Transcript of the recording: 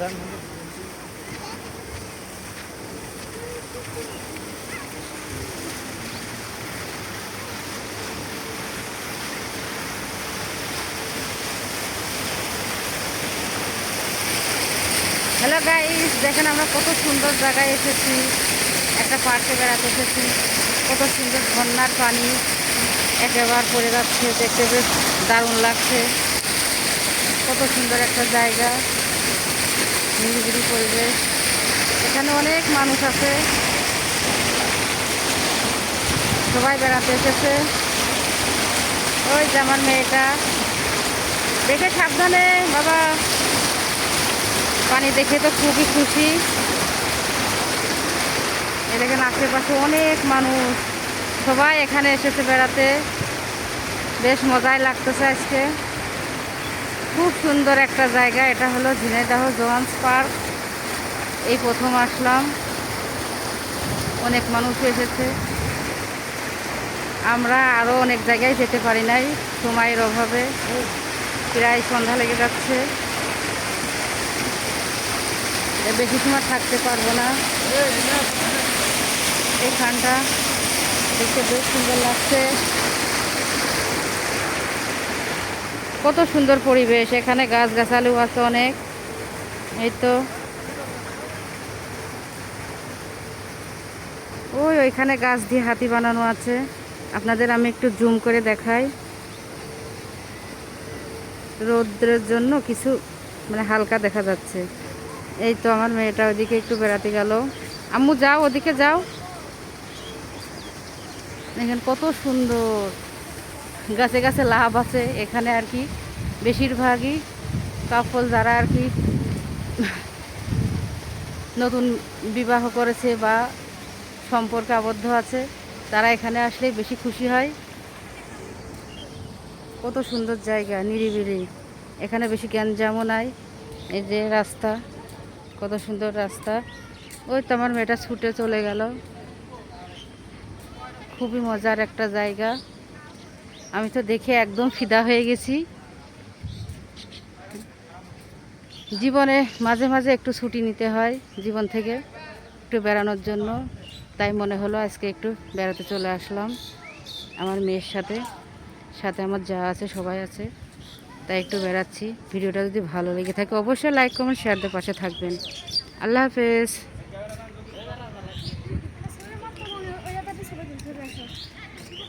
Hello guys, দেখেন আমরা কত সুন্দর জায়গায় এসেছি। একটা পার্কে বেড়াতে এসেছি। কত সুন্দর ঝর্ণার পানি একেবারে পড়ে যাচ্ছে, দেখতে বেশ দারুণ লাগছে। কত সুন্দর একটা জায়গা, নিরিবিলি পরিবেশ। এখানে অনেক মানুষ আছে, সবাই বেড়াতে এসেছে। ওই যে আমার মেয়েটা, দেখে সাবধানে বাবা। পানি দেখে তো খুবই খুশি। এ দেখেন আশেপাশে অনেক মানুষ, সবাই এখানে এসেছে বেড়াতে। বেশ মজাই লাগতেছে আজকে। খুব সুন্দর একটা জায়গা। এটা হলো ঝিনাইদহ জোয়ান্স পার্ক। এই প্রথম আসলাম, অনেক মানুষ এসেছে। আমরা আরও অনেক জায়গায় যেতে পারি নাই, সময়ের অভাবে। প্রায় সন্ধ্যা লেগে যাচ্ছে, বেশি সময় থাকতে পারবো না। এইখানটা দেখতে বেশ সুন্দর লাগছে। কত সুন্দর পরিবেশ, এখানে গাছগাছালিও আছে অনেক। এই তো ওইখানে গাছ দিয়ে হাতি বানানো আছে। আপনাদের আমি একটু জুম করে দেখাই। রৌদ্রের জন্য কিছু হালকা দেখা যাচ্ছে। এই তো আমার মেয়েটা ওদিকে একটু বেড়াতে গেল। আম্মু যাও, ওদিকে যাও। দেখেন কত সুন্দর, গাছে গাছে লাভ আছে এখানে আর কি। বেশিরভাগই কাপল যারা আর কি নতুন বিবাহ করেছে বা সম্পর্কে আবদ্ধ আছে, তারা এখানে আসলে বেশি খুশি হয়। কত সুন্দর জায়গা, নিরিবিলি। এখানে বেশি গ্যাঞ্জামও নাই। এই যে রাস্তা, কত সুন্দর রাস্তা। ওই তো আমার মেয়েটা ছুটে চলে গেল। খুবই মজার একটা জায়গা। আমি তো দেখে একদম ফিদা হয়ে গেছি। জীবনে মাঝে মাঝে একটু ছুটি নিতে হয় জীবন থেকে, একটু বেড়ানোর জন্য। তাই মনে হলো আজকে একটু বেড়াতে চলে আসলাম আমার মেয়ের সাথে। সাথে আমার যা আছে, সবাই আছে, তাই একটু বেড়াচ্ছি। ভিডিওটা যদি ভালো লেগে থাকে অবশ্যই লাইক কমেন্ট শেয়ার দিয়ে পাশে থাকবেন। আল্লাহ হাফেজ।